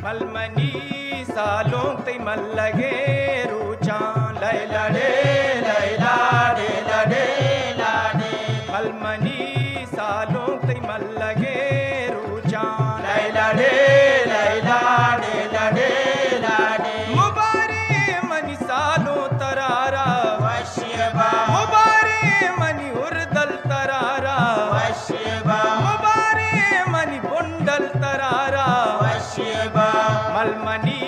मलमनी सालों ते मल लगे रूचा लैला डे लैला डे लडे लाडे मलमनी सालों ते मल लगे रूचा लैला डे लैला डे लडे लाडे मुबारे मनी सालों तरारा वश्यबा मुबारे मनी उर्दल तरारा वश्यबा मुबारे मनी बुंडल तरारा वश्यबा मलमनी